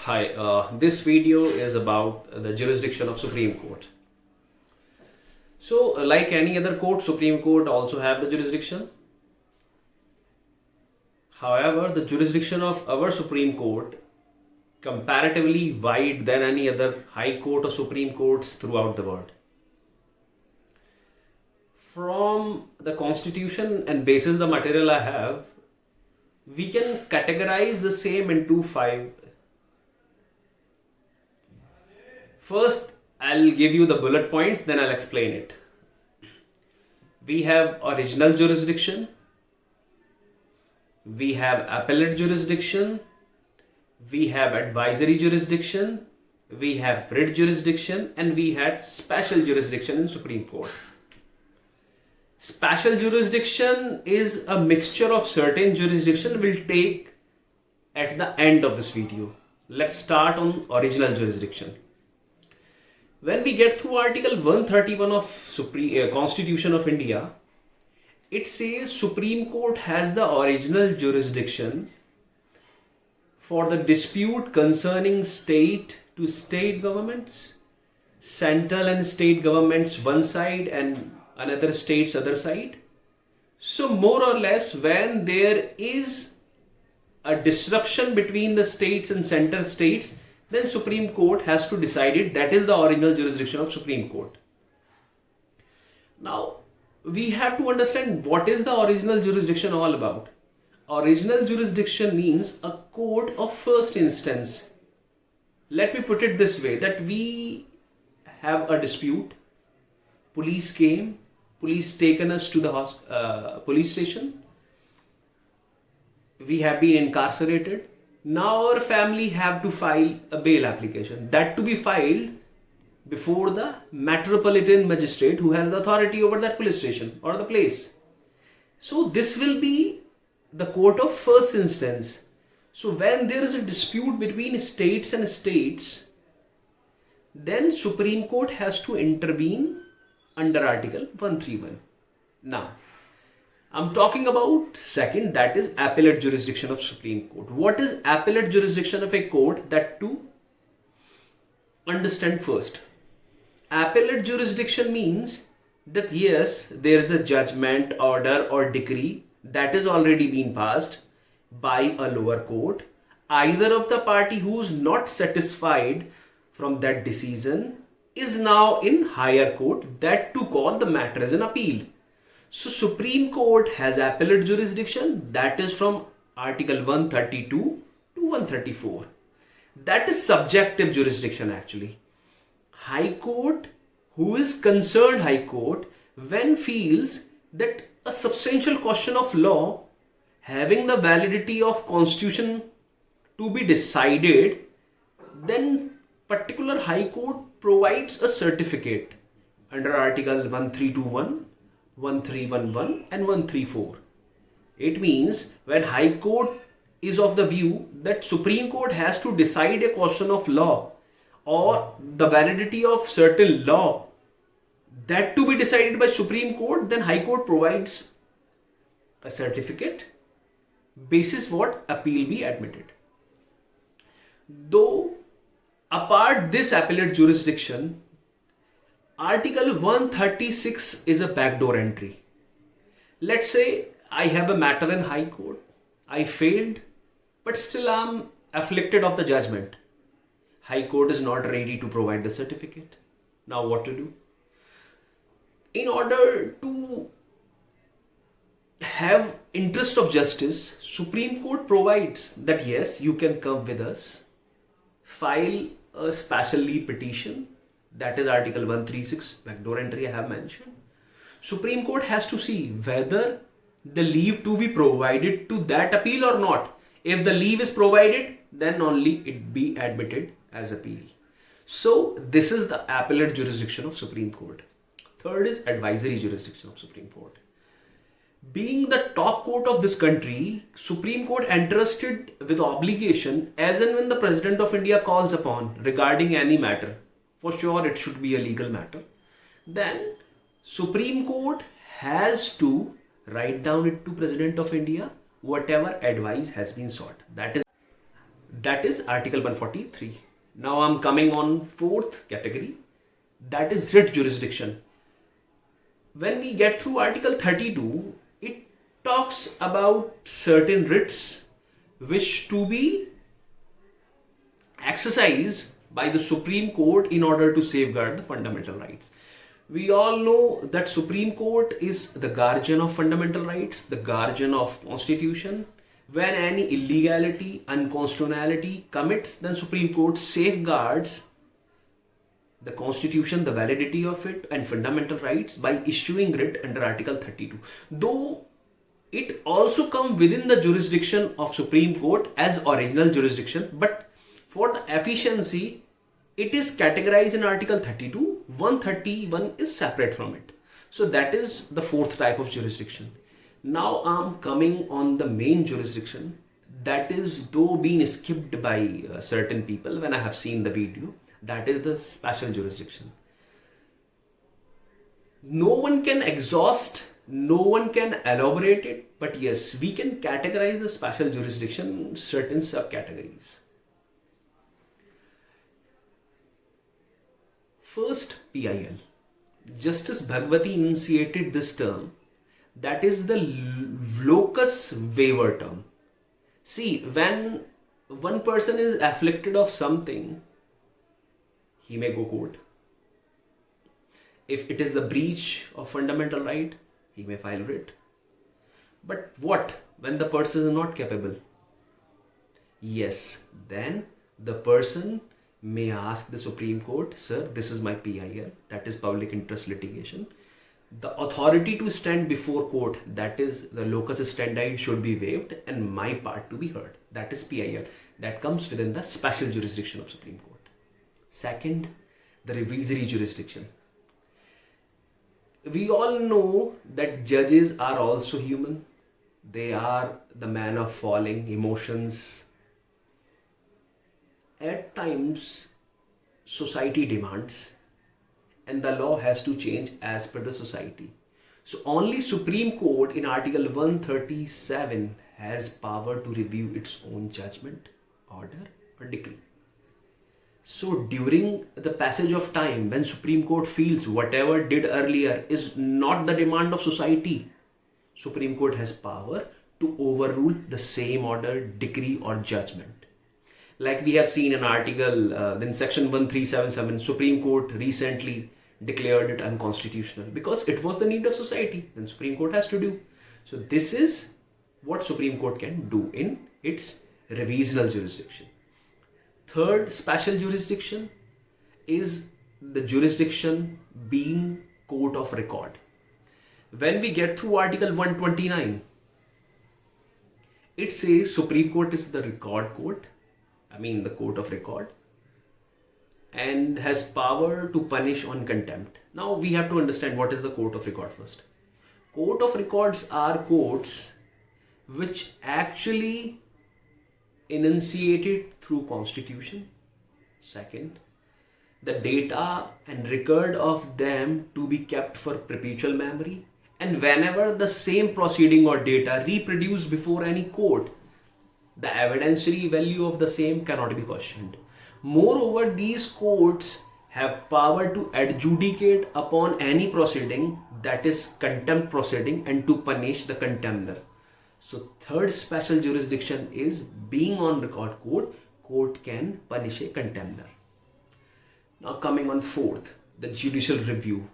Hi, this video is about the jurisdiction of Supreme Court. So, like any other court, Supreme Court also have the jurisdiction. However, the jurisdiction of our Supreme Court comparatively wide than any other High Court or Supreme Courts throughout the world. From the Constitution and basis the material I have, we can categorize the same into five. First, I'll give you the bullet points, then I'll explain it. We have original jurisdiction, we have appellate jurisdiction, we have advisory jurisdiction, we have writ jurisdiction, and we had special jurisdiction in Supreme Court. Special jurisdiction is a mixture of certain jurisdiction we'll take at the end of this video. Let's start on original jurisdiction. When we get through Article 131 of Constitution of India, it says Supreme Court has the original jurisdiction for the dispute concerning state to state governments, central and state governments one side and another state's other side. So more or less when there is a disruption between the states and central states, then Supreme Court has to decide it. That is the original jurisdiction of Supreme Court. Now, we have to understand what is the original jurisdiction all about. Original jurisdiction means a court of first instance. Let me put it this way, that we have a dispute. Police came, police taken us to the police station. We have been incarcerated. Now our family have to file a bail application. That to be filed before the metropolitan magistrate who has the authority over that police station or the place. So this will be the court of first instance. So when there is a dispute between states and states, then Supreme Court has to intervene under Article 131. Now, I'm talking about second, that is appellate jurisdiction of Supreme Court. What is appellate jurisdiction of a court? That to understand first. Appellate jurisdiction means that yes, there is a judgment, order or decree that is already been passed by a lower court. Either of the party who is not satisfied from that decision is now in higher court, that to call the matter as an appeal. So Supreme Court has appellate jurisdiction, that is from Article 132 to 134. That is subjective jurisdiction actually. High Court, who is concerned High Court, when feels that a substantial question of law having the validity of Constitution to be decided, then particular High Court provides a certificate under Article 1321, 1311 and 134. It means when High Court is of the view that Supreme Court has to decide a question of law or the validity of certain law, that to be decided by Supreme Court, then High Court provides a certificate basis what appeal be admitted. Though apart this appellate jurisdiction, Article 136 is a backdoor entry. Let's say I have a matter in High Court. I failed, but still I am afflicted of the judgment. High Court is not ready to provide the certificate. Now what to do? In order to have interest of justice, Supreme Court provides that yes, you can come with us, file a special leave petition. That is Article 136, backdoor entry I have mentioned. Supreme Court has to see whether the leave to be provided to that appeal or not. If the leave is provided, then only it be admitted as appeal. So this is the appellate jurisdiction of Supreme Court. Third is advisory jurisdiction of Supreme Court. Being the top court of this country, Supreme Court entrusted with obligation as and when the President of India calls upon regarding any matter. For sure it should be a legal matter. Then Supreme Court has to write down it to President of India whatever advice has been sought. That is That is Article 143. Now I'm coming on fourth category, that is writ jurisdiction. When we get through Article 32, it talks about certain writs which to be exercised by the Supreme Court in order to safeguard the fundamental rights. We all know that Supreme Court is the guardian of fundamental rights, the guardian of constitution. When any illegality, unconstitutionality commits, then Supreme Court safeguards the constitution, the validity of it and fundamental rights by issuing writ under Article 32. Though it also comes within the jurisdiction of Supreme Court as original jurisdiction, but for the efficiency, it is categorized in Article 32. 131 is separate from it. So that is the fourth type of jurisdiction. Now I'm coming on the main jurisdiction, that is though being skipped by certain people when I have seen the video, that is the special jurisdiction. No one can exhaust, no one can elaborate it, but yes, we can categorize the special jurisdiction in certain subcategories. First, PIL. Justice Bhagwati enunciated this term, that is the locus waiver term. See, when one person is afflicted of something, he may go court. If it is the breach of fundamental right, he may file writ. But what when the person is not capable? Yes, then the person may ask the Supreme Court, sir, this is my PIL, that is public interest litigation. The authority to stand before court, that is the locus standi, should be waived and my part to be heard. That is PIL. That comes within the special jurisdiction of Supreme Court. Second, the revisory jurisdiction. We all know that judges are also human. They are the man of falling emotions. At times, society demands and the law has to change as per the society. So only Supreme Court in Article 137 has power to review its own judgment, order or decree. So during the passage of time, when Supreme Court feels whatever did earlier is not the demand of society, Supreme Court has power to overrule the same order, decree or judgment. Like we have seen an article in section 1377, Supreme Court recently declared it unconstitutional because it was the need of society. Then Supreme Court has to do. So this is what Supreme Court can do in its revisional jurisdiction. Third special jurisdiction is the jurisdiction being court of record. When we get through Article 129, it says Supreme Court is the record court, the court of record, and has power to punish on contempt. Now we have to understand what is the court of record first. Court of records are courts which actually enunciated through constitution. Second, the data and record of them to be kept for perpetual memory, and whenever the same proceeding or data reproduced before any court, the evidentiary value of the same cannot be questioned. Moreover, these courts have power to adjudicate upon any proceeding, that is contempt proceeding, and to punish the contemptor. So third special jurisdiction is being on record court can punish a contemptor. Now coming on fourth, the judicial review.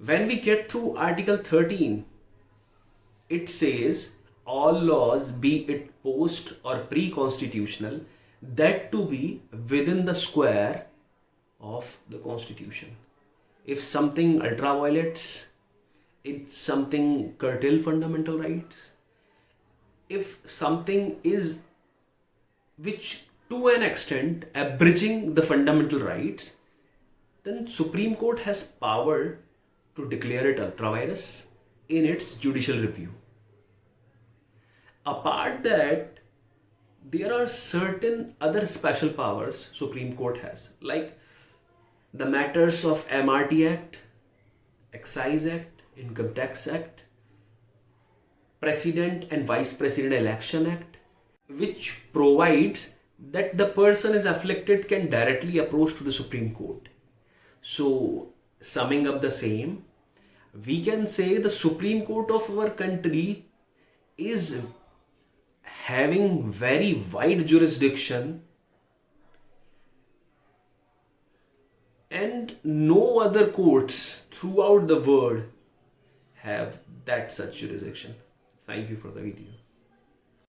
When we get through Article 13, it says all laws, be it post or pre-constitutional, that to be within the square of the Constitution. If something ultra violates, if something curtail fundamental rights, if something is which to an extent abridging the fundamental rights, then Supreme Court has power to declare it ultra vires in its judicial review. Apart that, there are certain other special powers Supreme Court has, like the matters of MRT Act, Excise Act, Income Tax Act, President and Vice President Election Act, which provides that the person is afflicted can directly approach to the Supreme Court. So, summing up the same, we can say the Supreme Court of our country is having very wide jurisdiction, and no other courts throughout the world have that such jurisdiction. Thank you for the video.